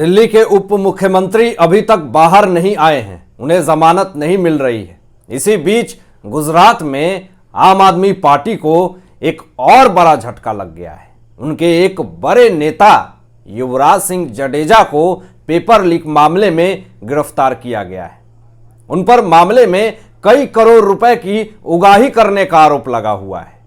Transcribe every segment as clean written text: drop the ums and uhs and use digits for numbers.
दिल्ली के उप मुख्यमंत्री अभी तक बाहर नहीं आए हैं, उन्हें जमानत नहीं मिल रही है। इसी बीच गुजरात में आम आदमी पार्टी को एक और बड़ा झटका लग गया है। उनके एक बड़े नेता युवराज सिंह जडेजा को पेपर लीक मामले में गिरफ्तार किया गया है। उन पर मामले में कई करोड़ रुपए की उगाही करने का आरोप लगा हुआ है।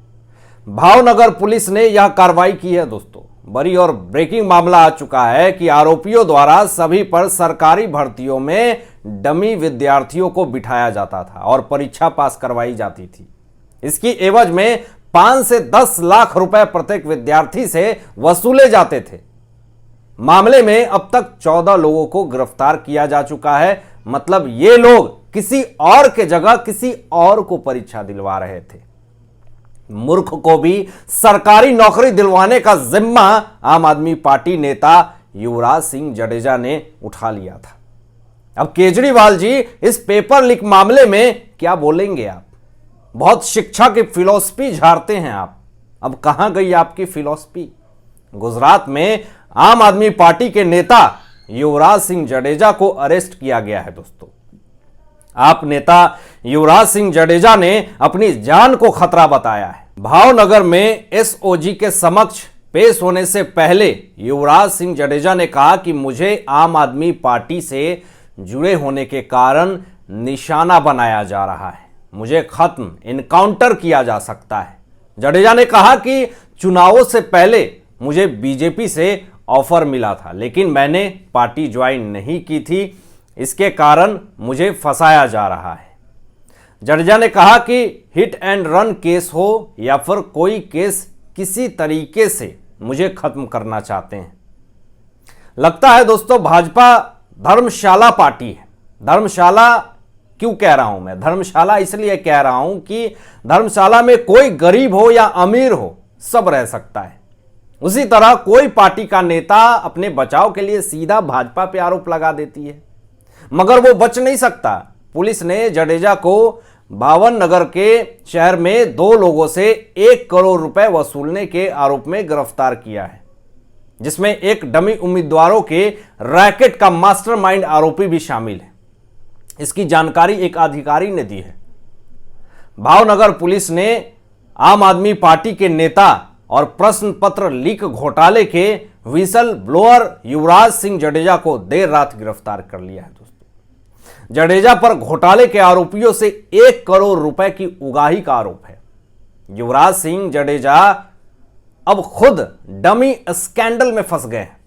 भावनगर पुलिस ने यह कार्रवाई की है। दोस्तों, बड़ी और ब्रेकिंग मामला आ चुका है कि आरोपियों द्वारा सभी पर सरकारी भर्तियों में डमी विद्यार्थियों को बिठाया जाता था और परीक्षा पास करवाई जाती थी। इसकी एवज में 5 से 10 लाख रुपए प्रत्येक विद्यार्थी से वसूले जाते थे। मामले में अब तक 14 लोगों को गिरफ्तार किया जा चुका है। मतलब ये लोग किसी और के जगह किसी और को परीक्षा दिलवा रहे थे। मूर्ख को भी सरकारी नौकरी दिलवाने का जिम्मा आम आदमी पार्टी नेता युवराज सिंह जडेजा ने उठा लिया था। अब केजरीवाल जी इस पेपर लीक मामले में क्या बोलेंगे? आप बहुत शिक्षा की फिलॉसफी झाड़ते हैं आप। अब कहां गई आपकी फिलॉसफी? गुजरात में आम आदमी पार्टी के नेता युवराज सिंह जडेजा को अरेस्ट किया गया है। दोस्तों, आप नेता युवराज सिंह जडेजा ने अपनी जान को खतरा बताया है। भावनगर में एसओजी के समक्ष पेश होने से पहले युवराज सिंह जडेजा ने कहा कि मुझे आम आदमी पार्टी से जुड़े होने के कारण निशाना बनाया जा रहा है, मुझे खत्म इनकाउंटर किया जा सकता है। जडेजा ने कहा कि चुनावों से पहले मुझे बीजेपी से ऑफर मिला था, लेकिन मैंने पार्टी ज्वाइन नहीं की थी, इसके कारण मुझे फंसाया जा रहा है। जडेजा ने कहा कि हिट एंड रन केस हो या फिर कोई केस, किसी तरीके से मुझे खत्म करना चाहते हैं। लगता है दोस्तों, भाजपा धर्मशाला पार्टी है। धर्मशाला क्यों कह रहा हूं मैं? धर्मशाला इसलिए कह रहा हूं कि धर्मशाला में कोई गरीब हो या अमीर हो, सब रह सकता है। उसी तरह कोई पार्टी का नेता अपने बचाव के लिए सीधा भाजपा पे आरोप लगा देती है, मगर वो बच नहीं सकता। पुलिस ने जडेजा को भावनगर के शहर में 2 लोगों से 1 करोड़ रुपए वसूलने के आरोप में गिरफ्तार किया है, जिसमें एक डमी उम्मीदवारों के रैकेट का मास्टरमाइंड आरोपी भी शामिल है। इसकी जानकारी एक अधिकारी ने दी है। भावनगर पुलिस ने आम आदमी पार्टी के नेता और प्रश्न पत्र लीक घोटाले के व्हिसल ब्लोअर युवराज सिंह जडेजा को देर रात गिरफ्तार कर लिया है। दोस्तों, जडेजा पर घोटाले के आरोपियों से 1 करोड़ रुपए की उगाही का आरोप है। युवराज सिंह जडेजा अब खुद डमी स्कैंडल में फंस गए हैं।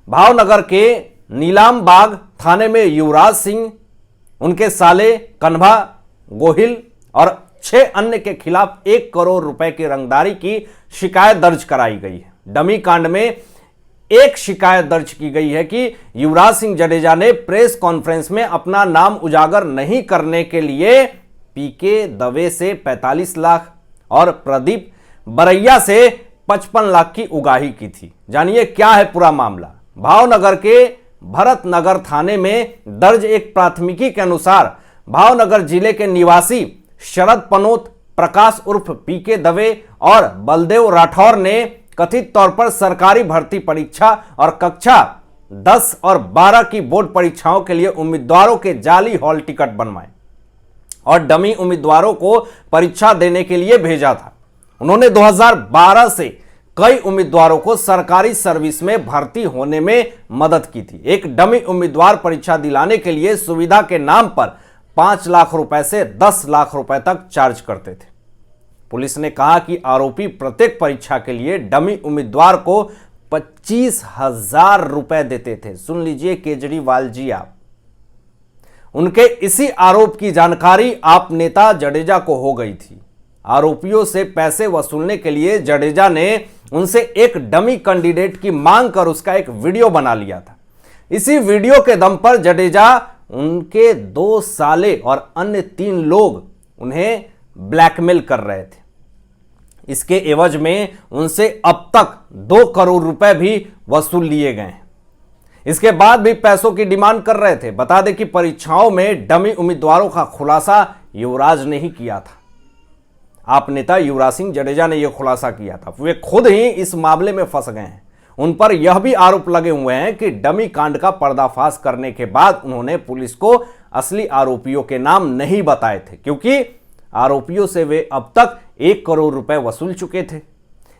भावनगर के नीलाम बाग थाने में युवराज सिंह, उनके साले कन्भा गोहिल और 6 अन्य के खिलाफ 1 करोड़ रुपए की रंगदारी की शिकायत दर्ज कराई गई है। डमी कांड में एक शिकायत दर्ज की गई है कि युवराज सिंह जडेजा ने प्रेस कॉन्फ्रेंस में अपना नाम उजागर नहीं करने के लिए पीके दवे से 45 लाख और प्रदीप बरैया से 55 लाख की उगाही की थी। जानिए क्या है पूरा मामला। भावनगर के भरत नगर थाने में दर्ज एक प्राथमिकी के अनुसार भावनगर जिले के निवासी शरद पनोत, प्रकाश उर्फ पीके दवे और बलदेव राठौर ने कथित तौर पर सरकारी भर्ती परीक्षा और कक्षा 10 और 12 की बोर्ड परीक्षाओं के लिए उम्मीदवारों के जाली हॉल टिकट बनवाए और डमी उम्मीदवारों को परीक्षा देने के लिए भेजा था। उन्होंने 2012 से कई उम्मीदवारों को सरकारी सर्विस में भर्ती होने में मदद की थी। एक डमी उम्मीदवार परीक्षा दिलाने के लिए सुविधा के नाम पर 5 लाख रुपए से 10 लाख रुपए तक चार्ज करते थे। पुलिस ने कहा कि आरोपी प्रत्येक परीक्षा के लिए डमी उम्मीदवार को 25,000 रुपए देते थे। सुन लीजिए केजरीवाल जी, आप उनके इसी आरोप की जानकारी आप नेता जडेजा को हो गई थी। आरोपियों से पैसे वसूलने के लिए जडेजा ने उनसे एक डमी कैंडिडेट की मांग कर उसका एक वीडियो बना लिया था। इसी वीडियो के दम पर जडेजा, उनके 2 साले और अन्य 3 लोग उन्हें ब्लैकमेल कर रहे थे। इसके एवज में उनसे अब तक 2 करोड़ रुपए भी वसूल लिए गए हैं। इसके बाद भी पैसों की डिमांड कर रहे थे। बता दें कि परीक्षाओं में डमी उम्मीदवारों का खुलासा युवराज ने ही किया था। आप नेता युवराज सिंह जडेजा ने यह खुलासा किया था। वे खुद ही इस मामले में फंस गए हैं। उन पर यह भी आरोप लगे हुए हैं कि डमी कांड का पर्दाफाश करने के बाद उन्होंने पुलिस को असली आरोपियों के नाम नहीं बताए थे, क्योंकि आरोपियों से वे अब तक 1 करोड़ रुपए वसूल चुके थे।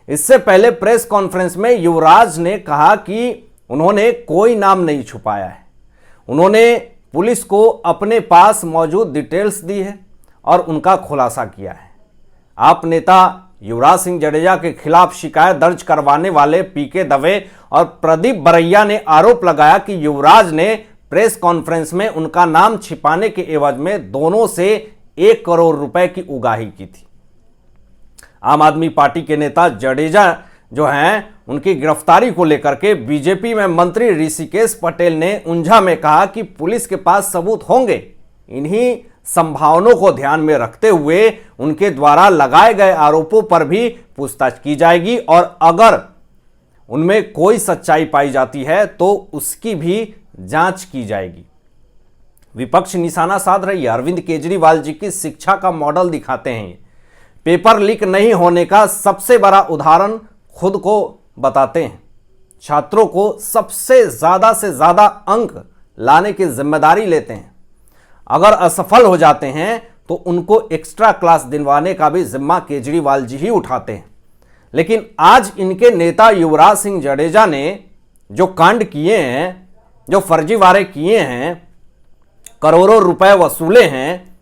इससे पहले प्रेस कॉन्फ्रेंस में युवराज ने कहा कि उन्होंने कोई नाम नहीं छुपाया है, उन्होंने पुलिस को अपने पास मौजूद डिटेल्स दी है और उनका खुलासा किया है। आप नेता युवराज सिंह जडेजा के खिलाफ शिकायत दर्ज करवाने वाले पीके दवे और प्रदीप बरैया ने आरोप लगाया कि युवराज ने प्रेस कॉन्फ्रेंस में उनका नाम छिपाने के एवज में दोनों से 1 करोड़ रुपए की उगाही की थी। आम आदमी पार्टी के नेता जडेजा जो हैं, उनकी गिरफ्तारी को लेकर के बीजेपी में मंत्री ऋषिकेश पटेल ने ऊंझा में कहा कि पुलिस के पास सबूत होंगे, इन्हीं संभावनाओं को ध्यान में रखते हुए उनके द्वारा लगाए गए आरोपों पर भी पूछताछ की जाएगी और अगर उनमें कोई सच्चाई पाई जाती है तो उसकी भी जांच की जाएगी। विपक्ष निशाना साध रही है। अरविंद केजरीवाल जी की शिक्षा का मॉडल दिखाते हैं। पेपर लीक नहीं होने का सबसे बड़ा उदाहरण खुद को बताते हैं। छात्रों को सबसे ज्यादा से ज्यादा अंक लाने की जिम्मेदारी लेते हैं। अगर असफल हो जाते हैं तो उनको एक्स्ट्रा क्लास दिलवाने का भी जिम्मा केजरीवाल जी ही उठाते हैं। लेकिन आज इनके नेता युवराज सिंह जडेजा ने जो कांड किए हैं, जो फर्जीवाड़े किए हैं, करोड़ों रुपए वसूले हैं,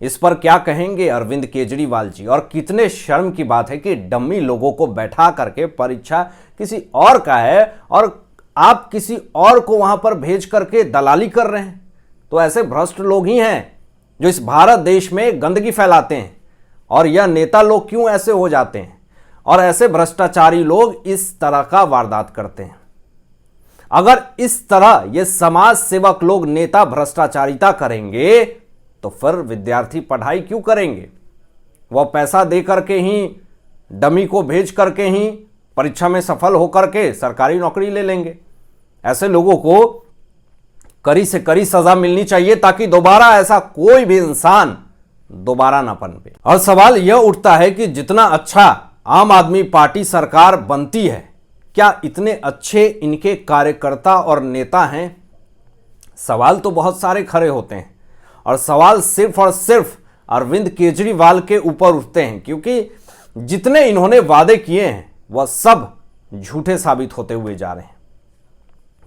इस पर क्या कहेंगे अरविंद केजरीवाल जी। और कितने शर्म की बात है कि डम्मी लोगों को बैठा करके परीक्षा किसी और का है और आप किसी और को वहां पर भेज करके दलाली कर रहे हैं। तो ऐसे भ्रष्ट लोग ही हैं जो इस भारत देश में गंदगी फैलाते हैं। और यह नेता लोग क्यों ऐसे हो जाते हैं और ऐसे भ्रष्टाचारी लोग इस तरह का वारदात करते हैं। अगर इस तरह ये समाज सेवक लोग नेता भ्रष्टाचारिता करेंगे तो फिर विद्यार्थी पढ़ाई क्यों करेंगे? वह पैसा दे करके ही, डमी को भेज करके ही परीक्षा में सफल होकर के सरकारी नौकरी ले लेंगे। ऐसे लोगों को कड़ी से कड़ी सजा मिलनी चाहिए ताकि दोबारा ऐसा कोई भी इंसान दोबारा ना पनपे। और सवाल यह उठता है कि जितना अच्छा आम आदमी पार्टी सरकार बनती है, क्या इतने अच्छे इनके कार्यकर्ता और नेता हैं? सवाल तो बहुत सारे खड़े होते हैं और सवाल सिर्फ और सिर्फ अरविंद केजरीवाल के ऊपर उठते हैं, क्योंकि जितने इन्होंने वादे किए हैं वह सब झूठे साबित होते हुए जा रहे हैं।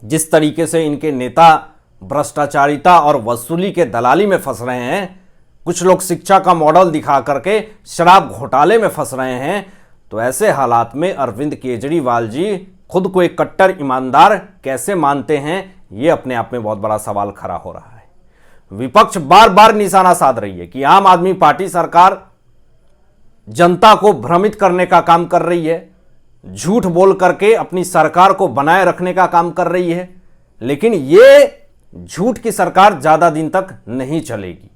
जिस तरीके से इनके नेता भ्रष्टाचारिता और वसूली के दलाली में फंस रहे हैं, कुछ लोग शिक्षा का मॉडल दिखा करके शराब घोटाले में फंस रहे हैं, तो ऐसे हालात में अरविंद केजरीवाल जी खुद को एक कट्टर ईमानदार कैसे मानते हैं, यह अपने आप में बहुत बड़ा सवाल खड़ा हो रहा है। विपक्ष बार बार निशाना साध रही है कि आम आदमी पार्टी सरकार जनता को भ्रमित करने का काम कर रही है, झूठ बोल करके अपनी सरकार को बनाए रखने का काम कर रही है। लेकिन ये झूठ की सरकार ज्यादा दिन तक नहीं चलेगी।